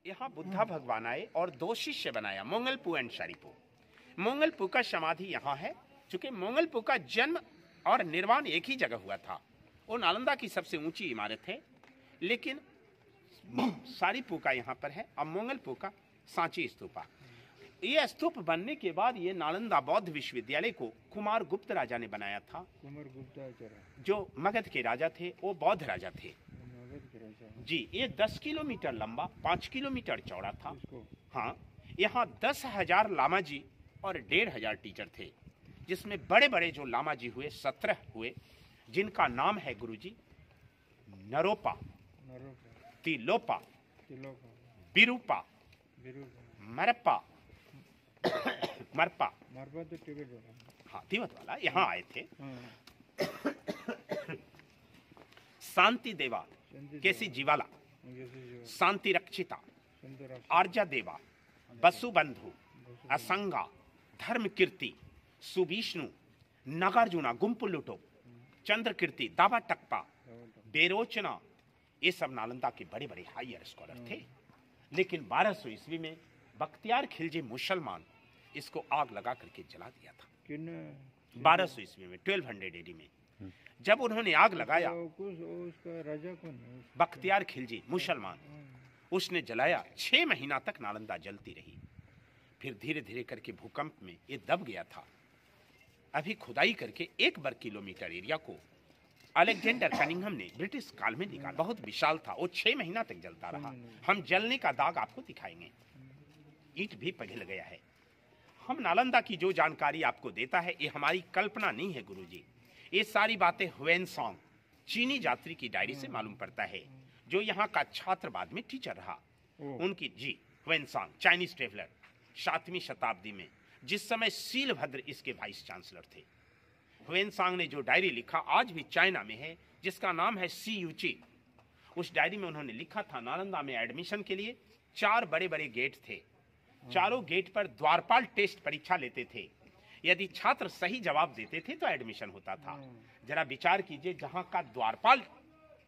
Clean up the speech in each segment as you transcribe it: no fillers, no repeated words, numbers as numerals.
यहाँ बुद्धा भगवान आए और 2 शिष्य बनाया, मोंगलपु एंड शारिपु। मोंगलपु का समाधि यहाँ है, चूंकि मोंगलपु का जन्म और निर्वाण एक ही जगह हुआ था। वो नालंदा की सबसे ऊंची इमारत है, लेकिन शारिपु का यहाँ पर है और मोंगलपु का सांची स्तूपा। ये स्तूप बनने के बाद ये नालंदा बौद्ध विश्वविद्यालय को कुमार गुप्त राजा ने बनाया था। कुमार गुप्त जो मगध के राजा थे, वो बौद्ध राजा थे जी। ये 10 किलोमीटर लंबा, 5 किलोमीटर चौड़ा था। हाँ, यहाँ 10,000 लामा जी और 1,500 टीचर थे, जिसमें बड़े बड़े जो लामा जी हुए 17 हुए, जिनका नाम है गुरुजी नरोपा, तिलोपा, बिरूपा, मरप्पा, मरपा, हाँ तिब्बत वाला यहाँ आए थे। शांति देवा, केसी जीवाला, शांति रक्षिता, आर्जा देवा, बसुबंधु, असंगा, धर्म कीर्ति, सुविष्णु, नागार्जुना, गुम्पुलुटो, चंद्र कीर्ति, दावा टक्पा, बेरोचना, ये सब नालंदा के बड़े बड़े हायर स्कॉलर थे। लेकिन 1200 ईस्वी में बख्तियार खिलजी मुसलमान इसको आग लगा करके जला दिया था। 1200 ईस्वी में 1200 एडी में जब उन्होंने आग लगाया, उसका राजा कौन है? बख्तियार खिलजी मुसलमान, उसने जलाया। 6 महीना तक नालंदा जलती रही। फिर धीरे धीरे करके भूकंप में ये दब गया था। अभी खुदाई करके 1 वर्ग किलोमीटर एरिया को अलेक्जेंडर कनिंघम ने ब्रिटिश काल में निकाला। बहुत विशाल था, वो 6 महीना तक जलता रहा। हम जलने का दाग आपको दिखाएंगे। ईंट भी पिघल गया है। हम नालंदा की जो जानकारी आपको देता है, ये हमारी कल्पना नहीं है गुरुजी। ये सारी बातें ह्वेनसांग, चीनी यात्री की डायरी से मालूम पड़ता है, जो यहाँ का छात्र बाद में टीचर रहा। उनकी जी ह्वेनसांग, चाइनीज ट्रेवलर, 7वीं शताब्दी में, जिस समय शीलभद्र इसके वाइस चांसलर थे। ह्वेनसांग ने जो डायरी लिखा आज भी चाइना में है, जिसका नाम है सी यूची। उस डायरी में उन्होंने लिखा था, नालंदा में एडमिशन के लिए 4 बड़े बड़े गेट थे। चारों गेट पर द्वारपाल टेस्ट परीक्षा लेते थे। यदि छात्र सही जवाब देते थे तो एडमिशन होता था। जरा विचार कीजिए, जहां का द्वारपाल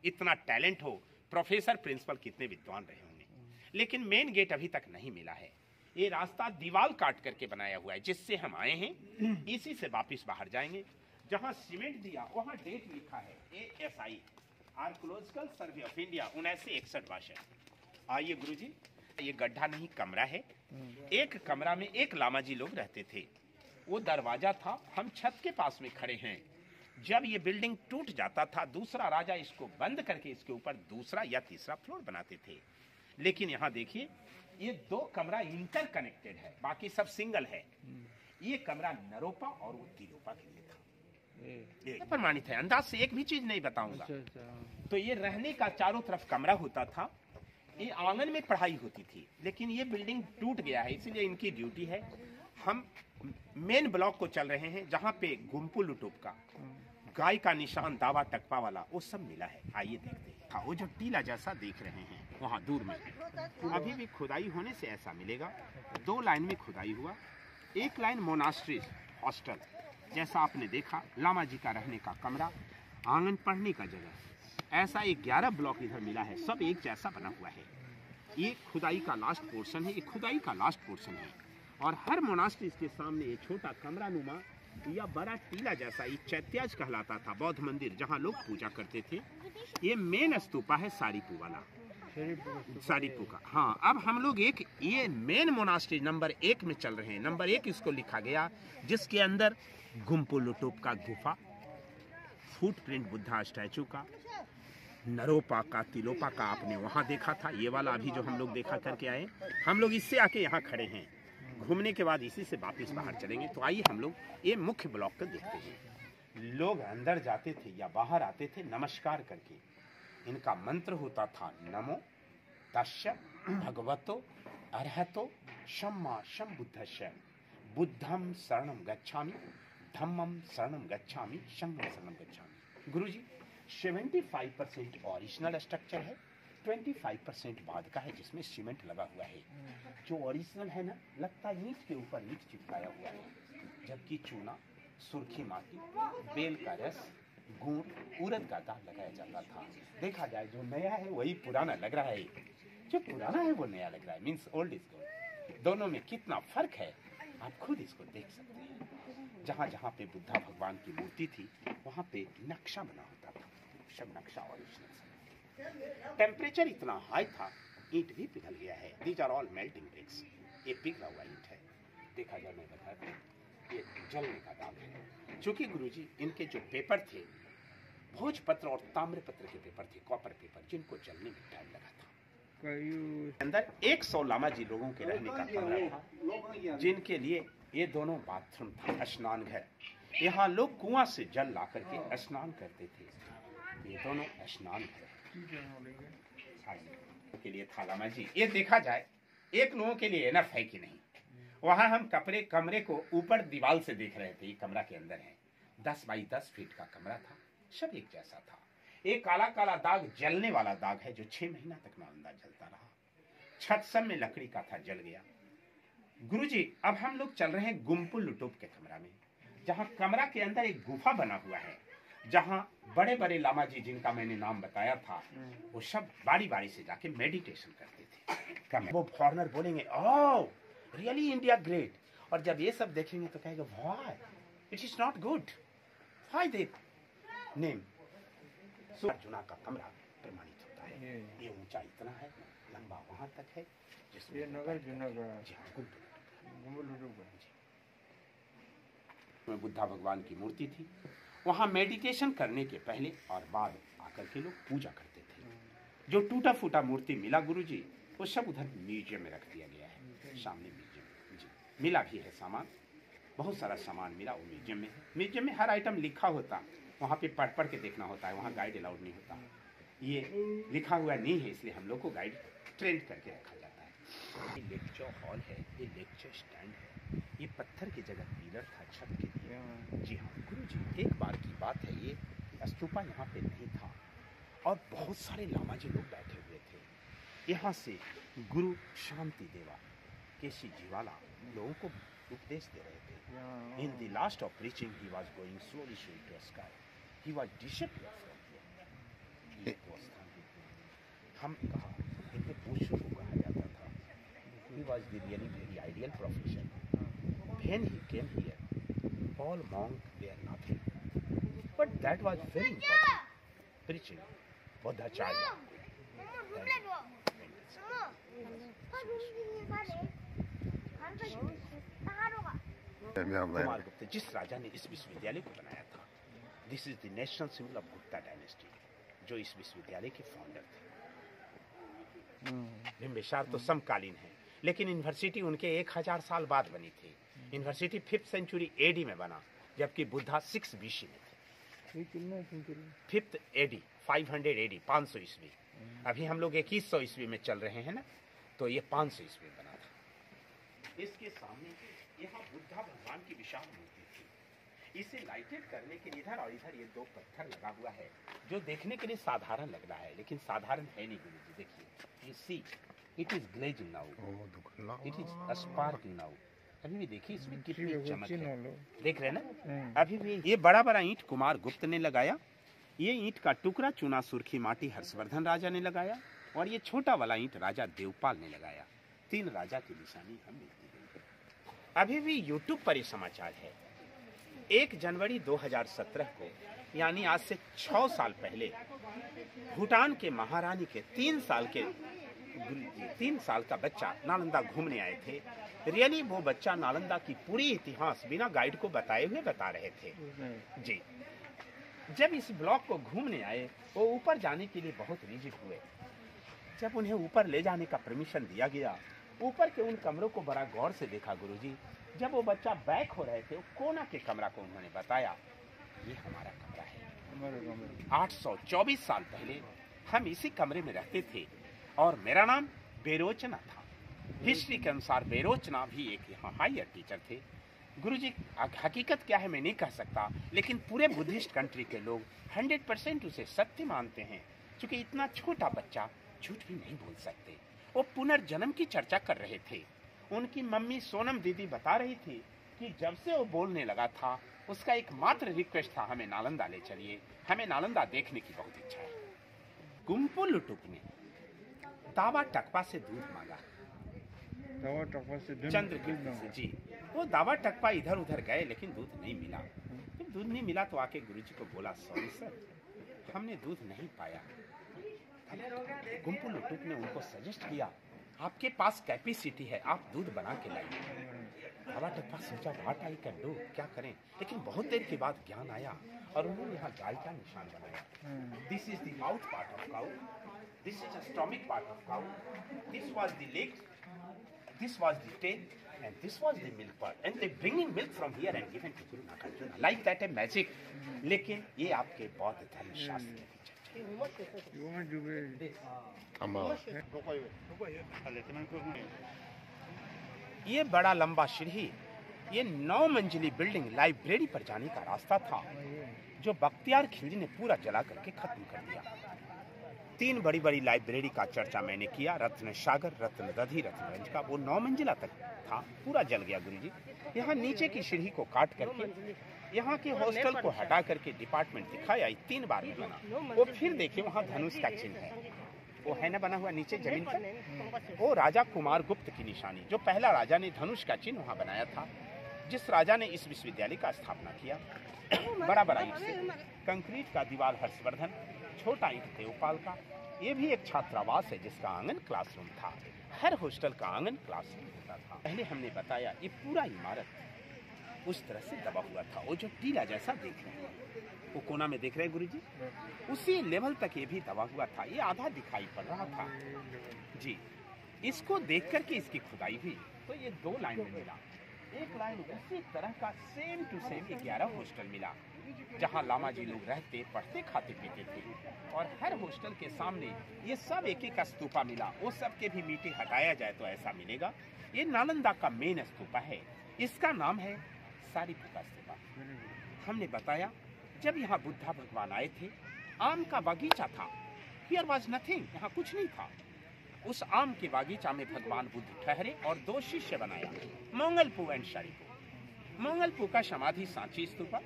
इतना टैलेंट हो, प्रोफेसर प्रिंसिपल कितने विद्वान रहे होंगे। लेकिन मेन गेट अभी तक नहीं मिला है। ये रास्ता दीवार काट करके बनाया हुआ है, जिससे हम आए हैं। इसी से वापिस बाहर जाएंगे। जहां सीमेंट दिया वहां डेट लिखा है ASI, archaeological survey of India, 1961-62। आइए गुरुजी, ये गड्ढा नहीं कमरा है। एक कमरा में 1 लामा जी लोग रहते थे। वो दरवाजा था। हम छत के पास में खड़े हैं। जब ये बिल्डिंग टूट जाता था, दूसरा राजा इसको बंद करके इसके ऊपर दूसरा या तीसरा फ्लोर बनाते थे। लेकिन यहाँ देखिए, ये 2 कमरा इंटर कनेक्टेड है, बाकी सब सिंगल है। ये कमरा नरोपा और वो तिलोपा के लिए था। प्रमाणित है, अंदाज से एक भी चीज नहीं बताऊंगा। तो ये रहने का चारों तरफ कमरा होता था। ये आंगन में पढ़ाई होती थी। लेकिन ये बिल्डिंग टूट गया है, इसलिए इनकी ड्यूटी है। हम मेन ब्लॉक को चल रहे हैं, जहाँ पे गुम्पुलुटुप का गाय का निशान, दावा टक्पा वाला, वो सब मिला है। आइए देखते हैं। हाँ, वो जो टीला जैसा देख रहे हैं वहाँ दूर में, अभी भी खुदाई होने से ऐसा मिलेगा। 2 लाइन में खुदाई हुआ। एक लाइन मोनास्ट्री हॉस्टल, जैसा आपने देखा, लामा जी का रहने का कमरा, आंगन पढ़ने का जगह। ऐसा 11 ब्लॉक इधर मिला है, सब एक जैसा बना हुआ है। ये खुदाई का लास्ट पोर्शन है, ये खुदाई का लास्ट पोर्शन है। और हर मोनास्ट्री के सामने ये छोटा कमरा नुमा या बड़ा टीला जैसा, ये चैत्याज कहलाता था, बौद्ध मंदिर जहाँ लोग पूजा करते थे। ये मेन स्तूपा है शारिपु वाला, शारिपु का। हाँ, अब हम लोग ये मेन मोनास्ट्री नंबर 1 में चल रहे हैं। नंबर 1 इसको लिखा गया, जिसके अंदर गुम्पुलुटुप का गुफा, फुटप्रिंट बुद्धा स्टैचू का, नरोपा का, तिलोपा का आपने वहाँ देखा था। ये वाला अभी जो हम लोग देखा करके आए, हम लोग इससे आके यहाँ खड़े हैं। घूमने के बाद इसी से वापस बाहर चलेंगे। तो आइए हम लोग ये मुख्य ब्लॉक को देखते हैं। लोग अंदर जाते थे या बाहर आते थे नमस्कार करके। इनका मंत्र होता था, नमो तस्य भगवतो अर्हतो सम्मा सम्बुद्धस्य, बुद्धम शरणम गच्छामि, धम्मम शरणम गच्छामि, संघम शरणम गच्छामि। गुरुजी, 75% ओरिजिनल स्ट्रक्चर है, 25% बाद का है, जिसमें सीमेंट लगा हुआ है। जो ओरिजिनल है ना, लगता है ईंट के ऊपर ईंट चिपकाया हुआ है। जबकि चूना, सुर्खी माटी, बेल का रस, गुड़, उड़द का दाल लगाया जाता था। देखा जाए जो नया है वही पुराना लग रहा है। जो पुराना है वो नया लग रहा है, मीन्स ओल्ड इज गोल्ड। दोनों में कितना फर्क है आप खुद इसको देख सकते हैं। जहाँ जहाँ पे बुद्धा भगवान की मूर्ति थी वहाँ पे नक्शा बना होता था, सब नक्शा ओरिजिनल। टेम्परेचर इतना हाई था, ईंट भी पिघल गया है। These are all melting bricks. ये पिघला हुआ ईंट है, देखा जाए मैं बताता हूँ, ये जलने का दाग है। चूंकि गुरुजी इनके जो पेपर थे भोजपत्र और ताम्रपत्र के पेपर थे, कॉपर पेपर, जिनको जलने में टाइम लगा था। अंदर 100 लामा जी लोगों के रहने का कमरा था, जिनके लिए ये दोनों बाथरूम था, स्नान घर। यहाँ लोग कुआं से जल ला करके स्नान करते थे। ये दोनों स्नान घर के लिए था लामा जी। ये देखा जाए एक लोगों के लिए एनफ है कि नहीं। वहां हम कमरे को ऊपर दीवार से देख रहे थे। ये कमरा के अंदर है, 10 बाई 10 फीट का कमरा था, सब एक जैसा था। एक काला काला दाग, जलने वाला दाग है, जो 6 महीना तक नालंदा जलता रहा। छत सब में लकड़ी का था, जल गया। गुरुजी अब हम लोग चल रहे हैं गुम्पुल लुटुप के कमरा में, जहाँ कमरा के अंदर एक गुफा बना हुआ है, जहाँ बड़े बड़े लामा जी जिनका मैंने नाम बताया था वो सब बारी बारी से जाके मेडिटेशन करते थे। वो फॉरेनर बोलेंगे ओह रियली इंडिया ग्रेट, और जब ये सब देखेंगे तो कहेंगे why it is not good, why they name. Arjuna का कमरा प्रमाणित होता है। ये ऊंचा इतना है, लंबा वहां तक है, जिसमें ये नगर जुनागढ़ में बुद्धा भगवान की मूर्ति थी। वहां मेडिटेशन करने के पहले और बाद आकर के लोग पूजा करते थे। जो टूटा फूटा मूर्ति मिला गुरुजी, वो सब उधर म्यूजियम में रख दिया गया है, सामने म्यूजियम जी। मिला भी है सामान, बहुत सारा सामान मिला, वो म्यूजियम में है। म्यूजियम में हर आइटम लिखा होता, वहाँ पे पढ़ पढ़ के देखना होता है, वहाँ गाइड अलाउड नहीं होता। ये लिखा हुआ नहीं है, इसलिए हम लोग को गाइड ट्रेन करके रखा जाता है। ये लेक्चर हॉल है, ये लेक्चर स्टैंड है, ये पत्थर की जगह पिलर था छत के लिए। जी हाँ गुरुजी, एक बार की बात है, ये स्तूपा यहाँ पे नहीं था और बहुत सारे लामा जी लोग बैठे हुए थे। यहाँ से गुरु शांति देवा केसी जीवाला लोगों को उपदेश दे रहे थे। In the last of preaching, he was going slowly to a sky. He was disappeared from here. ये वो स्थान हम कहा, इन्हें बुशु को कहा जाता था। He was the really very ideal profession. When he came here, all monks were nothing. But that was very important. Preaching, Bodhacharya. Kumar Gupta जिस राजा ने इस विश्वविद्यालय को बनाया था, this is the national symbol of Gupta dynasty, जो इस विश्वविद्यालय के फाउंडर थे। बिम्बिसार तो समकालीन है, लेकिन यूनिवर्सिटी उनके 1000 साल बाद बनी थी। यूनिवर्सिटी 5th सेंचुरी एडी में बना, जबकि बुद्धा 6 BC में थे। 5th AD 500 AD 500 ईस्वी। अभी हम लोग 2100 ईस्वी में चल रहे हैं ना, तो ये 500 ईस्वी में बना था। इसके सामने यहाँ बुद्धा भगवान की विशाल मूर्ति थी। इसे लाइटेड करने के लिए इधर और इधर ये 2 पत्थर लगा हुआ है, जो देखने के लिए साधारण लग रहा है, लेकिन साधारण है नहीं गुरुजी। देखिए, you see it is glazing now, it is sparkling now. अभी भी देखिए इसमें कितनी चमक है, देख रहे हैं ना। अभी भी ये बड़ा बड़ा ईंट कुमार गुप्त ने लगाया, ये ईंट का टुकड़ा चुना सुर्खी माटी हर्षवर्धन राजा ने लगाया, और ये छोटा वाला ईंट राजा देवपाल ने लगाया। 3 राजा की निशानी हम मिलती गई। अभी भी यूट्यूब पर ये समाचार है। 1 जनवरी 2017 को, यानी आज से 6 साल पहले, भूटान के महारानी के 3 साल का बच्चा नालंदा घूमने आए थे। रियली वो बच्चा नालंदा की पूरी इतिहास बिना गाइड को बताए हुए बता रहे थे जी। जब इस ब्लॉक को घूमने आए, वो ऊपर जाने के लिए बहुत रिजिड हुए। जब उन्हें ऊपर ले जाने का परमिशन दिया गया, ऊपर के उन कमरों को बड़ा गौर से देखा गुरुजी। जब वो बच्चा बैक हो रहे थे, कोना के कमरा को उन्होंने बताया, ये हमारा कमरा है। 824 साल पहले हम इसी कमरे में रहते थे, और मेरा नाम बेरोचना था। हिस्ट्री के अनुसार बेरोचना भी एक यहाँ हायर टीचर थे। गुरुजी, हकीकत क्या है मैं नहीं कह सकता, लेकिन पूरे बुद्धिस्ट कंट्री के लोग 100% उसे सत्य मानते हैं, क्योंकि इतना छोटा बच्चा झूठ भी नहीं बोल सकते। वो पुनर्जन्म की चर्चा कर रहे थे। उनकी मम्मी सोनम दीदी बता रही थी कि जब से वो बोलने लगा था, उसका एकमात्र रिक्वेस्ट था, हमें नालंदा ले चलिए, हमें नालंदा देखने की बहुत इच्छा है। गुम्पुल लुटुप में दावा टकपा से दूध मांगा। दवा टप्पा से चंद्रगुप्त से जी। वो दावा टकपा इधर उधर गए लेकिन दूध नहीं मिला। जब दूध नहीं मिला तो आके गुरुजी को बोला, सॉरी सर, हमने दूध नहीं पाया। गुम्पू लुटुक ने उनको सजेस्ट किया, आपके पास कैपेसिटी है, आप दूध बना के लाइए। दावा टकपा सोचा, व्हाट आई कैन डू, क्या करें। लेकिन बहुत देर के बाद ज्ञान आया और उन्होंने यहाँ गाय का निशान बनाया। This is the mouth part of cow, this is the stomach part of cow, this was the leg, this was the tail, and this was the milk part, and they bringing milk from here and given to Guru Nagarjuna like that a magic. लेकिन ये आपके बौद्ध धर्म शास्त्र की चर्चा है। ये बड़ा लंबा सीढ़ी, ये 9 मंजिली बिल्डिंग लाइब्रेरी पर जाने का रास्ता था, जो बख्तियार खिलजी ने पूरा जला करके खत्म कर दिया। 3 बड़ी बड़ी लाइब्रेरी का चर्चा मैंने किया, रत्न सागर, रत्न दधी, रत्नगंज का, वो 9 मंजिला तक था, पूरा जल गया गुरुजी। यहाँ नीचे की सीढ़ी को काट करके, यहाँ के हॉस्टल को हटा करके डिपार्टमेंट दिखाया, 3 बार में बना। वो फिर देखिए वहाँ धनुष का चिन्ह है, वो है ना बना हुआ नीचे जमीन पर, वो राजा कुमार गुप्त की निशानी, जो पहला राजा ने धनुष का चिन्ह वहाँ बनाया था, जिस राजा ने इस विश्वविद्यालय का स्थापना किया। बड़ा बड़ा ईंट से, कंक्रीट का दीवार हर्षवर्धन, छोटा ईंट देवपाल का। ये भी एक छात्रावास है जिसका आंगन क्लासरूम था। हर हॉस्टल का आंगन क्लासरूम होता था। पहले हमने बताया ये पूरा इमारत उस तरह से दबा हुआ था, वो जो टीला जैसा देख रहे हैं, वो कोना में देख रहे हैं गुरुजी, उसी लेवल तक ये भी दबा हुआ था। ये आधा दिखाई पड़ रहा था जी। इसको देख करके इसकी खुदाई हुई तो ये 2 लाइन में मिला। एक लाइन उसी तरह का सेम टू सेम 11 हॉस्टल मिला, जहां लामा जी लोग रहते, पढ़ते, खाते पीते थे। और हर हॉस्टल के सामने ये सब एक एक स्तूपा मिला। वो सब के भी मिट्टी हटाया जाए तो ऐसा मिलेगा। ये नालंदा का मेन स्तूपा है, इसका नाम है सारीपुका स्तूपा। हमने बताया जब यहाँ बुद्धा भगवान आए थे, आम का बागीचा था, हियर वाज नथिंग, यहाँ कुछ नहीं था। उस आम के बागीचा में भगवान बुद्ध ठहरे और 2 शिष्य बनाया, मोंगलपू एंड सारीपू। मोंगलपू का समाधि सांची स्तूपा,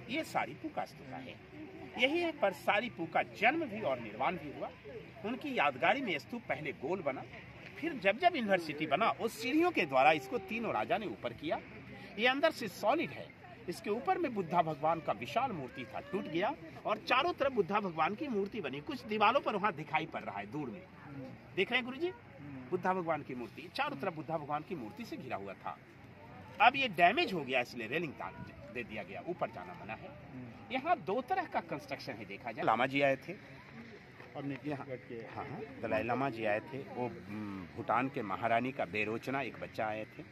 ये सारीपू का स्तूपा है। यही है पर सारीपू का जन्म भी और निर्वाण भी हुआ। उनकी यादगारी में स्तूप पहले गोल बना, फिर जब जब यूनिवर्सिटी बना उस सीढ़ियों के द्वारा इसको 3 राजा ने ऊपर किया। ये अंदर से सॉलिड है। इसके ऊपर में बुद्धा भगवान का विशाल मूर्ति था, टूट गया और चारों तरफ बुद्धा भगवान की मूर्ति बनी। कुछ दीवारों पर वहाँ दिखाई पड़ रहा है, दूर में देख रहे हैं गुरुजी, बुद्धा भगवान की मूर्ति चारों तरफ बुद्धा भगवान की मूर्ति से घिरा हुआ था। अब ये डैमेज हो गया, इसलिए रेलिंग दे दिया गया, ऊपर जाना मना है। यहाँ 2 तरह का कंस्ट्रक्शन है, देखा जाए। लामा जी आए थे, हाँ दलाई लामा जी आए थे। वो भूटान के महारानी का बेरोचना एक बच्चा आए थे,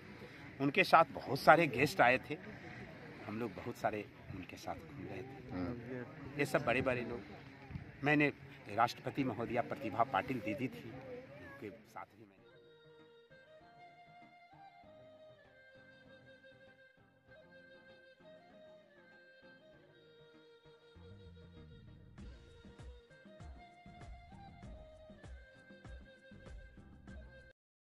उनके साथ बहुत सारे गेस्ट आए थे। हम लोग बहुत सारे उनके साथ घूम रहे थे। ये सब बड़े बड़े लोग। मैंने राष्ट्रपति महोदया प्रतिभा पाटिल दीदी थी, उनके साथ